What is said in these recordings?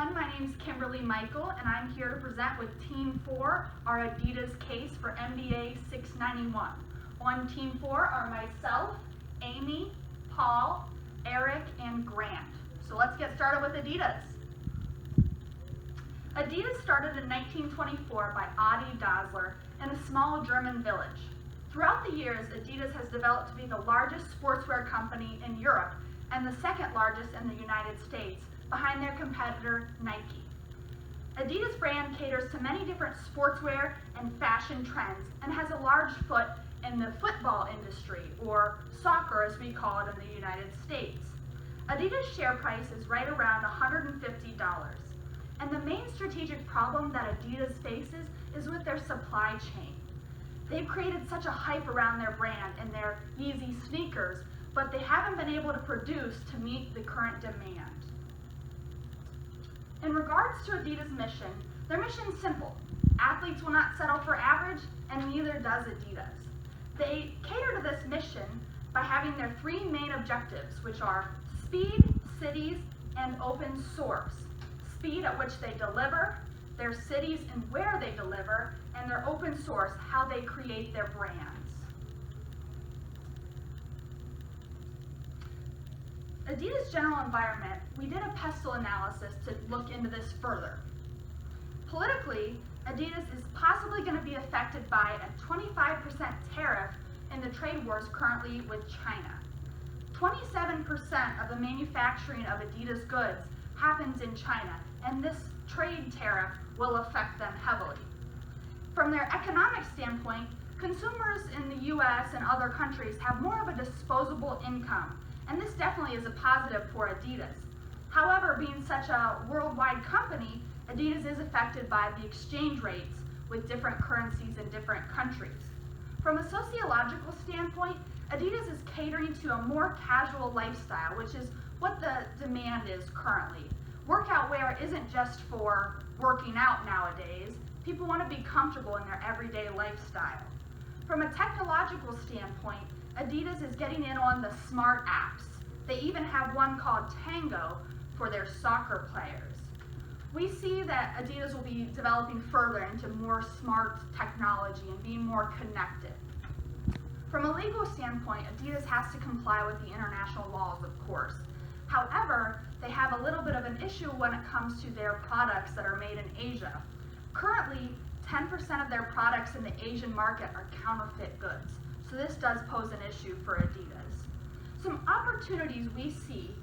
everyone, my name is Kimberly Michael and I'm here to present with Team 4 our Adidas case for MBA 691. On Team 4 are myself, Amy, Paul, Eric, and Grant. So let's get started with Adidas. Adidas started in 1924 by Adi Dassler in a small German village. Throughout the years, Adidas has developed to be the largest sportswear company in Europe and the second largest in the United States, behind their competitor, Nike. Adidas brand caters to many different sportswear and fashion trends and has a large foot in the football industry, or soccer as we call it in the United States. Adidas' share price is right around $150. And the main strategic problem that Adidas faces is with their supply chain. They've created such a hype around their brand and their Yeezy sneakers, but they haven't been able to produce to meet the current demand. In regards to Adidas' mission, their mission is simple. Athletes will not settle for average, and neither does Adidas. They cater to this mission by having their three main objectives, which are speed, cities, and open source. Speed at which they deliver, their cities and where they deliver, and their open source, how they create their brands. Adidas' general environment, we did a pestle analysis to look into this further. Politically, Adidas is possibly going to be affected by a 25% tariff in the trade wars currently with China. 27% of the manufacturing of Adidas goods happens in China, and this trade tariff will affect them heavily. From their economic standpoint, consumers in the US and other countries have more of a disposable income, and this definitely is a positive for Adidas. However, being such a worldwide company, Adidas is affected by the exchange rates with different currencies in different countries. From a sociological standpoint, Adidas is catering to a more casual lifestyle, which is what the demand is currently. Workout wear isn't just for working out nowadays. People want to be comfortable in their everyday lifestyle. From a technological standpoint, Adidas is getting in on the smart apps. They even have one called Tango for their soccer players. We see that Adidas will be developing further into more smart technology and being more connected. From a legal standpoint, Adidas has to comply with the international laws, of course. However, they have a little bit of an issue when it comes to their products that are made in Asia. Currently, 10% of their products in the Asian market are counterfeit goods, so this does pose an issue for Adidas. Some opportunities we see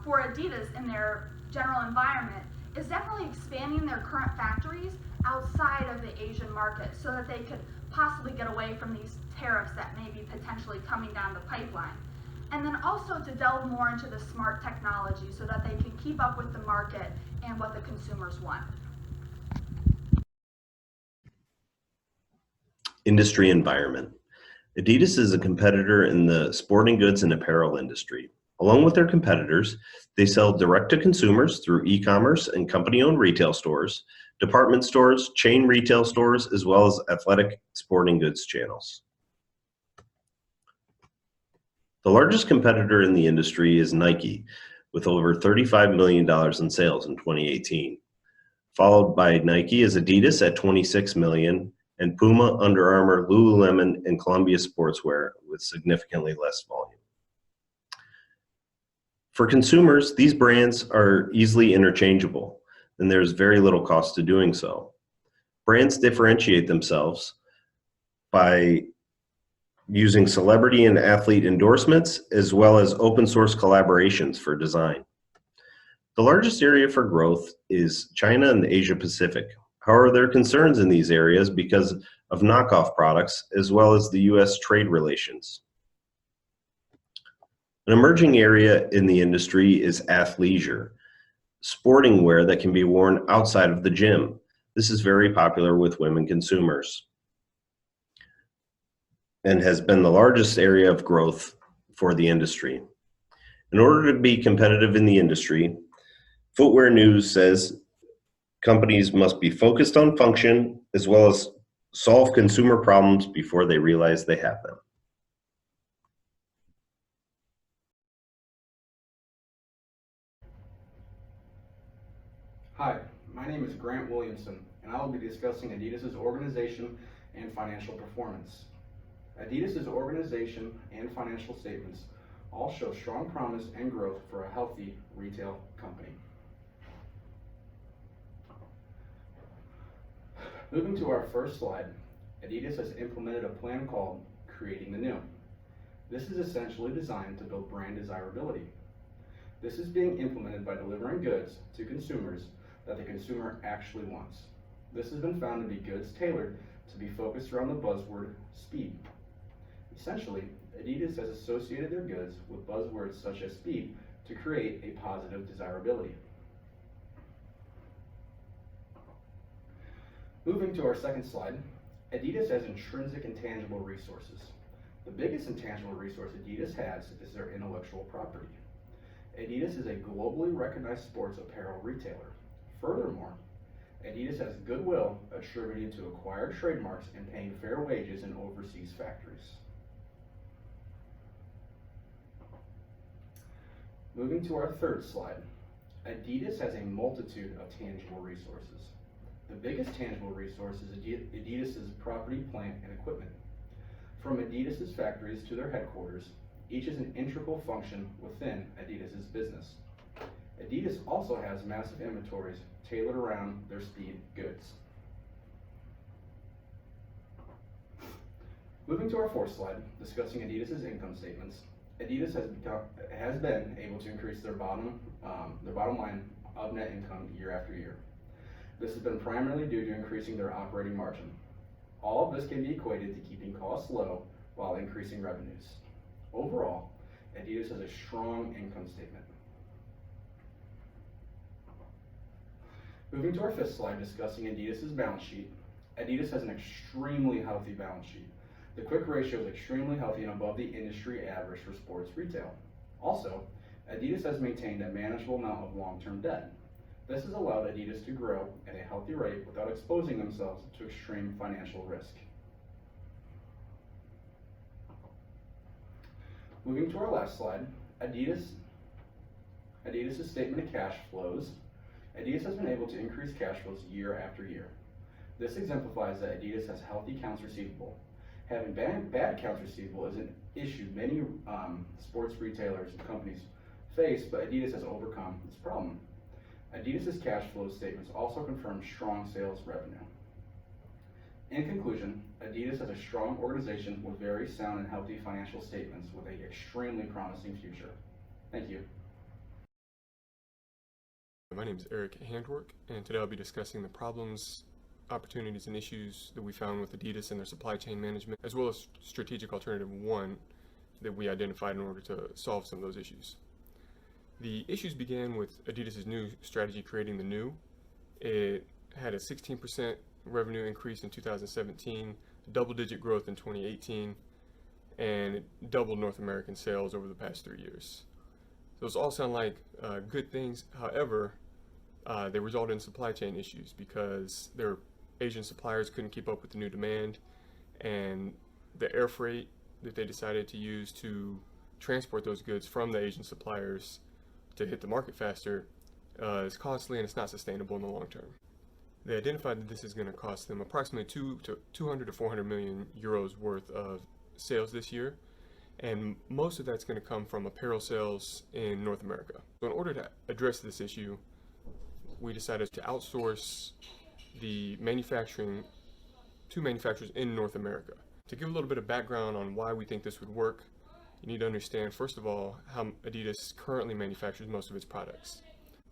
for Adidas in their general environment is definitely expanding their current factories outside of the Asian market so that they could possibly get away from these tariffs that may be potentially coming down the pipeline. And then also to delve more into the smart technology so that they can keep up with the market and what the consumers want. Industry environment. Adidas is a competitor in the sporting goods and apparel industry. Along with their competitors, they sell direct to consumers through e-commerce and company-owned retail stores, department stores, chain retail stores, as well as athletic sporting goods channels. The largest competitor in the industry is Nike, with over $35 million in sales in 2018. Followed by Nike is Adidas at $26 million, and Puma, Under Armour, Lululemon, and Columbia Sportswear with significantly less volume. For consumers, these brands are easily interchangeable, and there's very little cost to doing so. Brands differentiate themselves by using celebrity and athlete endorsements, as well as open source collaborations for design. The largest area for growth is China and the Asia Pacific. However, there are concerns in these areas because of knockoff products, as well as the US trade relations. An emerging area in the industry is athleisure, sporting wear that can be worn outside of the gym. This is very popular with women consumers and has been the largest area of growth for the industry. In order to be competitive in the industry, Footwear News says companies must be focused on function as well as solve consumer problems before they realize they have them. Hi, my name is Grant Williamson, and I will be discussing Adidas' organization and financial performance. Adidas' organization and financial statements all show strong promise and growth for a healthy retail company. Moving to our first slide, Adidas has implemented a plan called Creating the New. This is essentially designed to build brand desirability. This is being implemented by delivering goods to consumers that the consumer actually wants. This has been found to be goods tailored to be focused around the buzzword speed. Essentially, Adidas has associated their goods with buzzwords such as speed to create a positive desirability. Moving to our second slide, Adidas has intrinsic and tangible resources. The biggest intangible resource Adidas has is their intellectual property. Adidas is a globally recognized sports apparel retailer. Furthermore, Adidas has goodwill attributed to acquired trademarks and paying fair wages in overseas factories. Moving to our third slide, Adidas has a multitude of tangible resources. The biggest tangible resource is Adidas' property, plant, and equipment. From Adidas' factories to their headquarters, each is an integral function within Adidas' business. Adidas also has massive inventories tailored around their speed goods. Moving to our fourth slide, discussing Adidas' income statements, Adidas has been able to increase their bottom line of net income year after year. This has been primarily due to increasing their operating margin. All of this can be equated to keeping costs low while increasing revenues. Overall, Adidas has a strong income statement. Moving to our fifth slide, discussing Adidas' balance sheet, Adidas has an extremely healthy balance sheet. The quick ratio is extremely healthy and above the industry average for sports retail. Also, Adidas has maintained a manageable amount of long-term debt. This has allowed Adidas to grow at a healthy rate without exposing themselves to extreme financial risk. Moving to our last slide, Adidas' statement of cash flows. Adidas has been able to increase cash flows year after year. This exemplifies that Adidas has healthy accounts receivable. Having bad accounts receivable is an issue many sports retailers and companies face, but Adidas has overcome this problem. Adidas' cash flow statements also confirm strong sales revenue. In conclusion, Adidas has a strong organization with very sound and healthy financial statements with an extremely promising future. Thank you. My name is Eric Handwork, and today I'll be discussing the problems, opportunities, and issues that we found with Adidas and their supply chain management, as well as strategic alternative one that we identified in order to solve some of those issues. The issues began with Adidas' new strategy, Creating the New. It had a 16% revenue increase in 2017, double-digit growth in 2018, and it doubled North American sales over the past 3 years. Those all sound like good things. However, they resulted in supply chain issues because their Asian suppliers couldn't keep up with the new demand, and the air freight that they decided to use to transport those goods from the Asian suppliers to hit the market faster is costly, and it's not sustainable in the long term. They identified that this is going to cost them approximately 200 to 400 million euros worth of sales this year, and most of that's going to come from apparel sales in North America. So in order to address this issue, we decided to outsource the manufacturing to manufacturers in North America. To give a little bit of background on why we think this would work, you need to understand, first of all, how Adidas currently manufactures most of its products.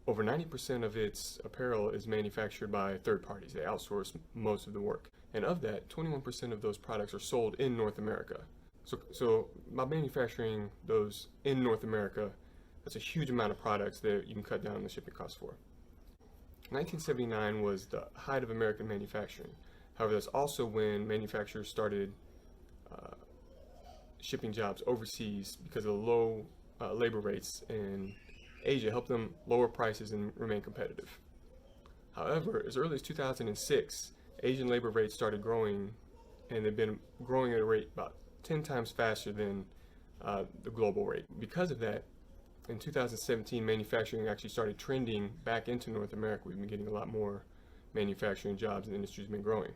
Over 90% of its apparel is manufactured by third parties. They outsource most of the work. And of that, 21% of those products are sold in North America. So by manufacturing those in North America, that's a huge amount of products that you can cut down the shipping costs for. 1979 was the height of American manufacturing. However, that's also when manufacturers started shipping jobs overseas because of the low labor rates in Asia helped them lower prices and remain competitive. However, as early as 2006, Asian labor rates started growing, and they've been growing at a rate about 10 times faster than the global rate. Because of that, In 2017, manufacturing actually started trending back into North America. We've been getting a lot more manufacturing jobs, and the industry's been growing.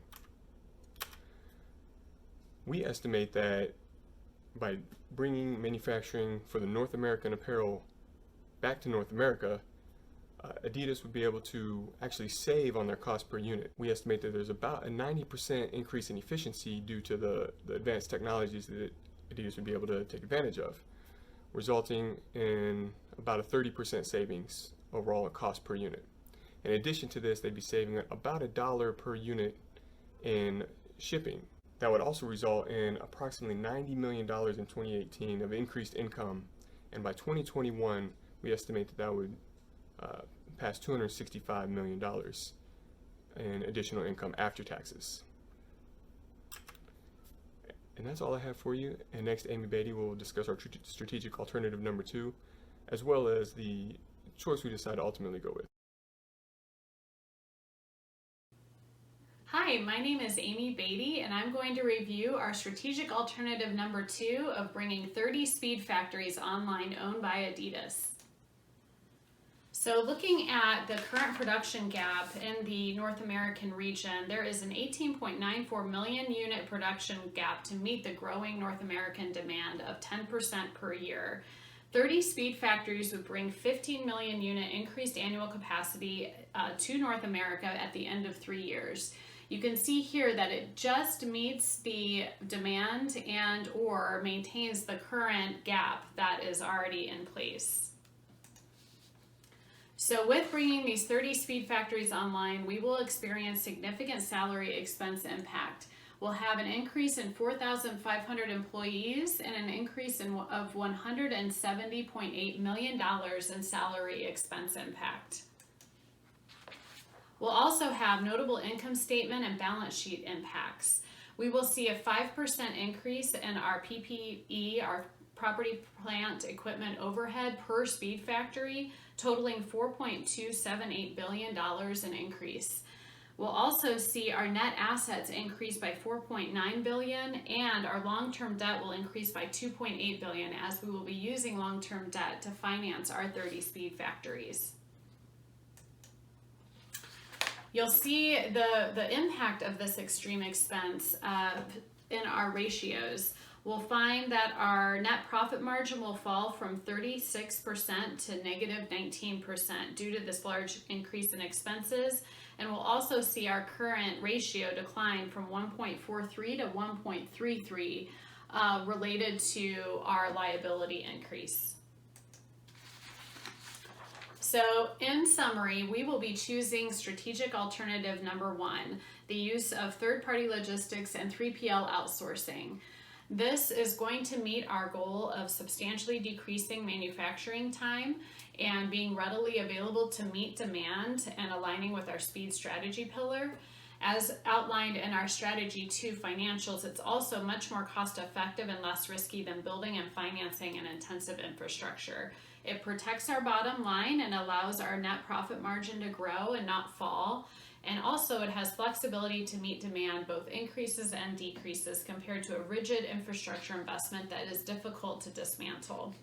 We estimate that by bringing manufacturing for the North American apparel back to North America, Adidas would be able to actually save on their cost per unit. We estimate that there's about a 90% increase in efficiency due to the advanced technologies that Adidas would be able to take advantage of, resulting in about a 30% savings overall in cost per unit. In addition to this, they'd be saving about $1 per unit in shipping. That would also result in approximately $90 million in 2018 of increased income, and by 2021, we estimate that would pass $265 million in additional income after taxes. And that's all I have for you. And next, Amy Beatty will discuss our strategic alternative number 2, as well as the choice we decide to ultimately go with. Hi, my name is Amy Beatty, and I'm going to review our strategic alternative number 2 of bringing 30 speed factories online owned by Adidas. So looking at the current production gap in the North American region, there is an 18.94 million unit production gap to meet the growing North American demand of 10% per year. 30 speed factories would bring 15 million unit increased annual capacity to North America at the end of 3 years. You can see here that it just meets the demand and or maintains the current gap that is already in place. So with bringing these 30 speed factories online, we will experience significant salary expense impact. We'll have an increase in 4,500 employees and an increase of $170.8 million in salary expense impact. We'll also have notable income statement and balance sheet impacts. We will see a 5% increase in our PPE, our property, plant, equipment overhead per speed factory, totaling $4.278 billion in increase. We'll also see our net assets increase by $4.9 billion, and our long-term debt will increase by $2.8 billion, as we will be using long-term debt to finance our 30 speed factories. You'll see the impact of this extreme expense in our ratios. We'll find that our net profit margin will fall from 36% to negative 19% due to this large increase in expenses. And we'll also see our current ratio decline from 1.43 to 1.33 related to our liability increase. So in summary, we will be choosing strategic alternative number 1, the use of third-party logistics and 3PL outsourcing. This is going to meet our goal of substantially decreasing manufacturing time and being readily available to meet demand and aligning with our speed strategy pillar. As outlined in our strategy 2 financials, it's also much more cost effective and less risky than building and financing an intensive infrastructure. It protects our bottom line and allows our net profit margin to grow and not fall. And also it has flexibility to meet demand, both increases and decreases, compared to a rigid infrastructure investment that is difficult to dismantle.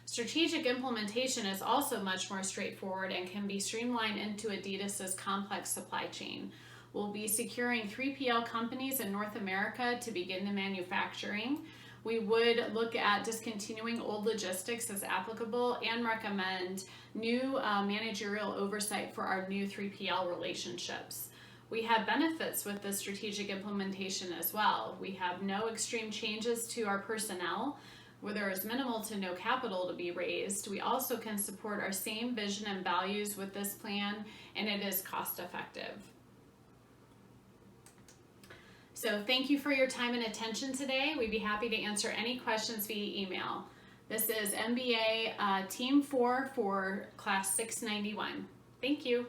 Strategic implementation is also much more straightforward and can be streamlined into Adidas's complex supply chain. We'll be securing 3PL companies in North America to begin the manufacturing. We would look at discontinuing old logistics as applicable and recommend new managerial oversight for our new 3PL relationships. We have benefits with this strategic implementation as well. We have no extreme changes to our personnel, where there is minimal to no capital to be raised. We also can support our same vision and values with this plan, and it is cost effective. So thank you for your time and attention today. We'd be happy to answer any questions via email. This is MBA Team 4 for Class 691. Thank you.